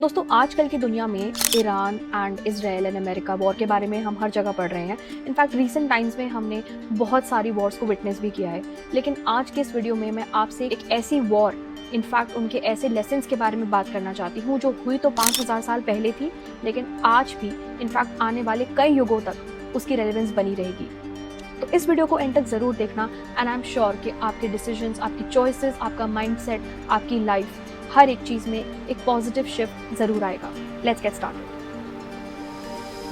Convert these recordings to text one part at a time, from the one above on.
दोस्तों आजकल की दुनिया में Iran and Israel and America war के बारे में हम हर जगह पढ़ रहे हैं। इनफैक्ट रीसेंट टाइम्स में हमने बहुत सारी वॉर्स को विटनेस भी किया है। लेकिन आज के इस वीडियो में मैं आपसे एक ऐसी वॉर, इनफैक्ट उनके ऐसे लेसन्स के बारे में बात करना चाहती हूँ जो हुई तो 5000 साल पहले थी, लेकिन आज भी इनफैक्ट आने वाले कई युगों तक उसकी रेलेवेंस बनी रहेगी। तो इस वीडियो को एंड तक ज़रूर देखना एंड आई एम श्योर कि आपके डिसीजंस, आपकी चॉइसेस, आपका माइंडसेट, आपकी लाइफ, हर एक चीज़ में एक पॉजिटिव शिफ्ट ज़रूर आएगा। Let's get started.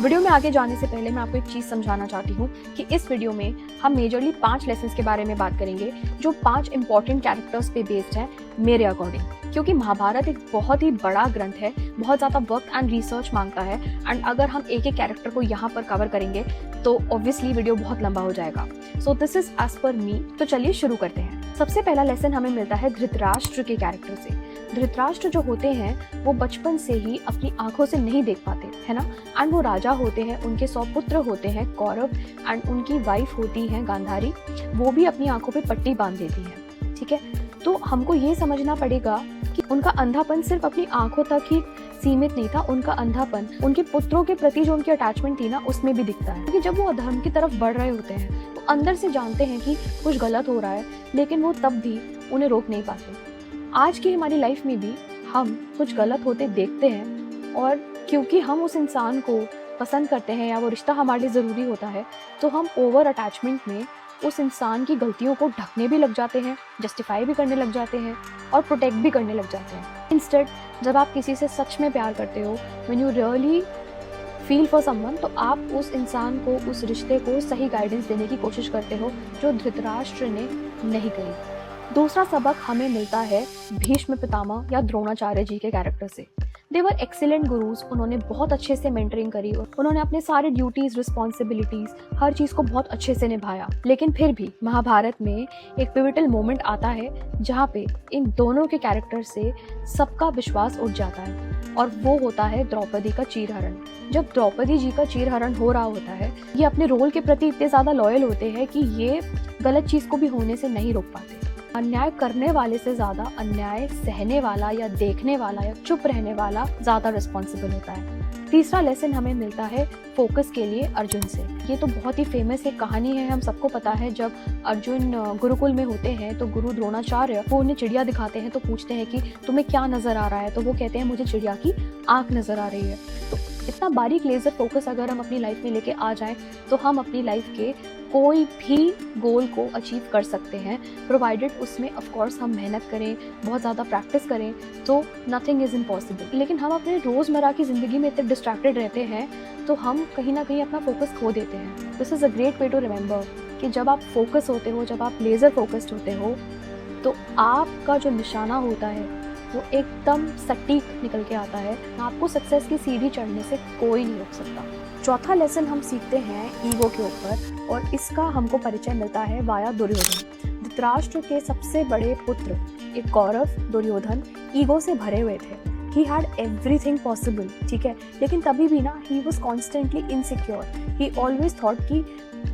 वीडियो में आगे जाने से पहले मैं आपको एक चीज़ समझाना चाहती हूँ कि इस वीडियो में हम मेजरली 5 लेसन्स के बारे में बात करेंगे जो 5 इंपॉर्टेंट कैरेक्टर्स पे बेस्ड है मेरे अकॉर्डिंग, क्योंकि महाभारत एक बहुत ही बड़ा ग्रंथ है, बहुत ज़्यादा वक्त एंड रिसर्च मांगता है एंड अगर हम एक एक कैरेक्टर को यहाँ पर कवर करेंगे तो ऑब्वियसली वीडियो बहुत लंबा हो जाएगा। So this is as per मी। तो चलिए शुरू करते हैं। सबसे पहला लेसन हमें मिलता है धृतराष्ट्र के कैरेक्टर से। धृतराष्ट्र जो होते हैं वो बचपन से ही अपनी आंखों से नहीं देख पाते, है ना, एंड वो राजा होते हैं, उनके 100 पुत्र होते हैं कौरव एंड उनकी वाइफ होती है गांधारी, वो भी अपनी आंखों पे पट्टी बांध देती है। ठीक है, तो हमको ये समझना पड़ेगा कि उनका अंधापन सिर्फ अपनी आंखों तक ही सीमित नहीं था, उनका अंधापन उनके पुत्रों के प्रति जो उनकी अटैचमेंट थी ना उसमें भी दिखता है। क्योंकि जब वो अधर्म की तरफ बढ़ रहे होते हैं तो अंदर से जानते हैं कि कुछ गलत हो रहा है, लेकिन वो तब भी उन्हें रोक नहीं पाते। आज की हमारी लाइफ में भी हम कुछ गलत होते देखते हैं और क्योंकि हम उस इंसान को पसंद करते हैं या वो रिश्ता हमारे लिए ज़रूरी होता है तो हम ओवर अटैचमेंट में उस इंसान की गलतियों को ढकने भी लग जाते हैं, जस्टिफाई भी करने लग जाते हैं और प्रोटेक्ट भी करने लग जाते हैं। इंस्टेड जब आप किसी से सच में प्यार करते हो, when you really feel for someone, तो आप उस इंसान को, उस रिश्ते को सही गाइडेंस देने की कोशिश करते हो जो धृतराष्ट्र ने नहीं करी। दूसरा सबक हमें मिलता है भीष्म पितामह या द्रोणाचार्य जी के कैरेक्टर से। दे वर एक्सीलेंट गुरुज, उन्होंने बहुत अच्छे से मेंटरिंग करी, उन्होंने अपने सारे ड्यूटीज, रिस्पॉन्सिबिलिटीज, हर चीज़ को बहुत अच्छे से निभाया। लेकिन फिर भी महाभारत में एक पिवटल मोमेंट आता है जहाँ पे इन दोनों के कैरेक्टर से सबका विश्वास उठ जाता है और वो होता है द्रौपदी का चीरहरण। जब द्रौपदी जी का चीरहरण हो रहा होता है, ये अपने रोल के प्रति इतने ज़्यादा लॉयल होते हैं कि ये गलत चीज़ को भी होने से नहीं रोक पाते। अन्याय करने वाले से ज्यादा अन्याय सहने वाला या देखने वाला या चुप रहने वाला ज्यादा रिस्पॉन्सिबल होता है। तीसरा लेसन हमें मिलता है फोकस के लिए अर्जुन से। ये तो बहुत ही फेमस एक कहानी है, हम सबको पता है। जब अर्जुन गुरुकुल में होते हैं तो गुरु द्रोणाचार्य वो उन्हें चिड़िया दिखाते हैं तो पूछते हैं कि तुम्हें क्या नजर आ रहा है, तो वो कहते हैं मुझे चिड़िया की आंख नजर आ रही है। तो इतना बारीक लेजर फोकस अगर हम अपनी लाइफ में लेके आ जाएं तो हम अपनी लाइफ के कोई भी गोल को अचीव कर सकते हैं, प्रोवाइडेड उसमें ऑफ कोर्स हम मेहनत करें, बहुत ज़्यादा प्रैक्टिस करें, तो नथिंग इज़ इम्पॉसिबल। लेकिन हम अपने रोज़मर्रा की ज़िंदगी में इतने डिस्ट्रैक्टेड रहते हैं तो हम कहीं ना कहीं अपना फोकस खो देते हैं। This is a great way to remember कि जब आप फोकस होते हो, जब आप लेज़र फोकस्ड होते हो, तो आपका जो निशाना होता है वो एकदम सटीक निकल के आता है। आपको सक्सेस की सीढ़ी चढ़ने से कोई नहीं रोक सकता। चौथा लेसन हम सीखते हैं ईगो के ऊपर और इसका हमको परिचय मिलता है वाया दुर्योधन। धृतराष्ट्र के सबसे बड़े पुत्र एक कौरव दुर्योधन ईगो से भरे हुए थे। ही हैड एवरीथिंग पॉसिबल, ठीक है, लेकिन तभी भी ना he was constantly insecure. He always thought कि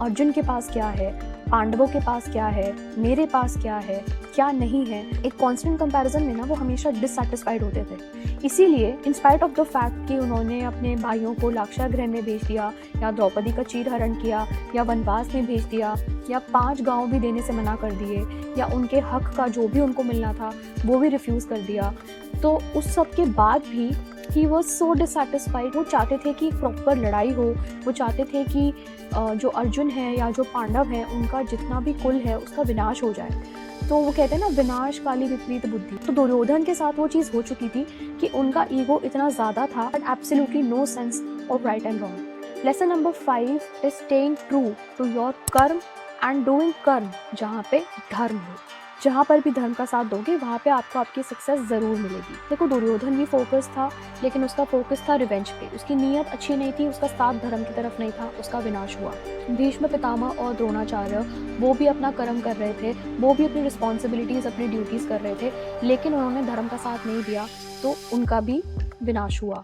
अर्जुन के पास क्या है, पांडवों के पास क्या है, मेरे पास क्या है, क्या नहीं है। एक कांस्टेंट कंपैरिजन में ना वो हमेशा डिससैटिस्फाइड होते थे। इसीलिए in spite of the fact कि उन्होंने अपने भाइयों को लाक्षागृह में भेज दिया या द्रौपदी का चीरहरण किया या वनवास में भेज दिया या 5 गांव भी देने से मना कर दिए या उनके हक का जो भी उनको मिलना था वो भी रिफ्यूज़ कर दिया, तो उस सब के बाद भी ही वॉज सो डिससैटिस्फाइड। वो चाहते थे कि प्रॉपर लड़ाई हो, वो चाहते थे कि जो अर्जुन है या जो पांडव हैं उनका जितना भी कुल है उसका विनाश हो जाए। तो वो कहते हैं ना, विनाश काली विपरीत बुद्धि। तो दुर्योधन के साथ वो चीज़ हो चुकी थी कि उनका ईगो इतना ज़्यादा था but absolutely no sense of right and wrong. Lesson number 5 is staying true to your karma and doing karma जहाँ पे धर्म हो। जहाँ पर भी धर्म का साथ दोगे वहाँ पे आपको आपकी सक्सेस ज़रूर मिलेगी। देखो दुर्योधन भी फोकस था, लेकिन उसका फोकस था रिवेंज पे। उसकी नीयत अच्छी नहीं थी, उसका साथ धर्म की तरफ नहीं था, उसका विनाश हुआ। भीष्म पितामह और द्रोणाचार्य वो भी अपना कर्म कर रहे थे, वो भी अपनी रिस्पॉन्सिबिलिटीज़, अपनी ड्यूटीज़ कर रहे थे, लेकिन उन्होंने धर्म का साथ नहीं दिया तो उनका भी विनाश हुआ।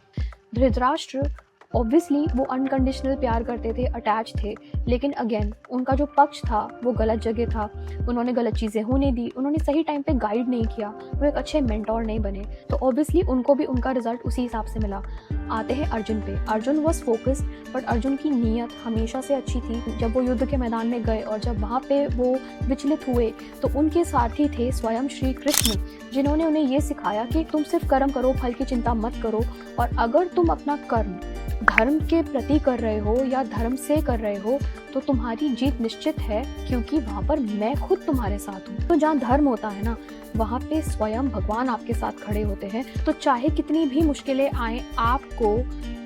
धृतराष्ट्र ऑब्वियसली वो अनकंडीशनल प्यार करते थे, अटैच थे, लेकिन अगेन उनका जो पक्ष था वो गलत जगह था। उन्होंने गलत चीज़ें होने दी, उन्होंने सही टाइम पे गाइड नहीं किया, वो एक अच्छे मेंटोर नहीं बने, तो ऑब्वियसली उनको भी उनका रिजल्ट उसी हिसाब से मिला। आते हैं अर्जुन पे। Arjun was focused, but Arjun की नीयत हमेशा से अच्छी थी। जब वो युद्ध के मैदान में गए और जब वहाँ पे वो विचलित हुए तो उनके सारथी थे स्वयं श्री कृष्ण, जिन्होंने उन्हें ये सिखाया कि तुम सिर्फ कर्म करो, फल की चिंता मत करो, और अगर तुम अपना कर्म धर्म के प्रति कर रहे हो या धर्म से कर रहे हो तो तुम्हारी जीत निश्चित है, क्योंकि वहाँ पर मैं खुद तुम्हारे साथ हूँ। तो जहाँ धर्म होता है ना, वहाँ पे स्वयं भगवान आपके साथ खड़े होते हैं। तो चाहे कितनी भी मुश्किलें आए, आपको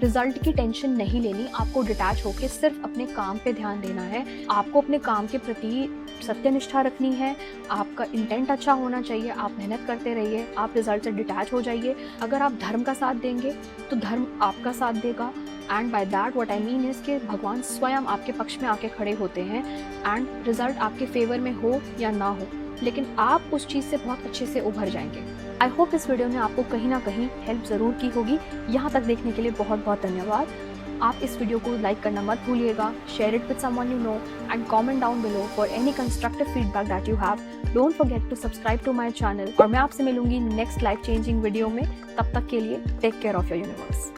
रिजल्ट की टेंशन नहीं लेनी, आपको डिटैच होकर सिर्फ अपने काम पे ध्यान देना है। आपको अपने काम के प्रति सत्यनिष्ठा रखनी है, आपका इंटेंट अच्छा होना चाहिए, आप मेहनत करते रहिए, आप रिजल्ट से डिटैच हो जाइए। अगर आप धर्म का साथ देंगे तो धर्म आपका साथ देगा, and by that what I mean is कि भगवान स्वयं आपके पक्ष में आके खड़े होते हैं, एंड रिजल्ट आपके फेवर में हो या ना हो, लेकिन आप उस चीज़ से बहुत अच्छे से उभर जाएंगे। आई होप इस वीडियो ने आपको कहीं ना कहीं हेल्प ज़रूर की होगी। यहाँ तक देखने के लिए बहुत बहुत धन्यवाद। आप इस वीडियो को लाइक करना मत भूलिएगा, share it with someone you know, and comment down below for any constructive feedback that you have. Don't forget to subscribe to my channel, और मैं आपसे मिलूंगी नेक्स्ट लाइफ चेंजिंग वीडियो में। तब तक के लिए take care of your universe.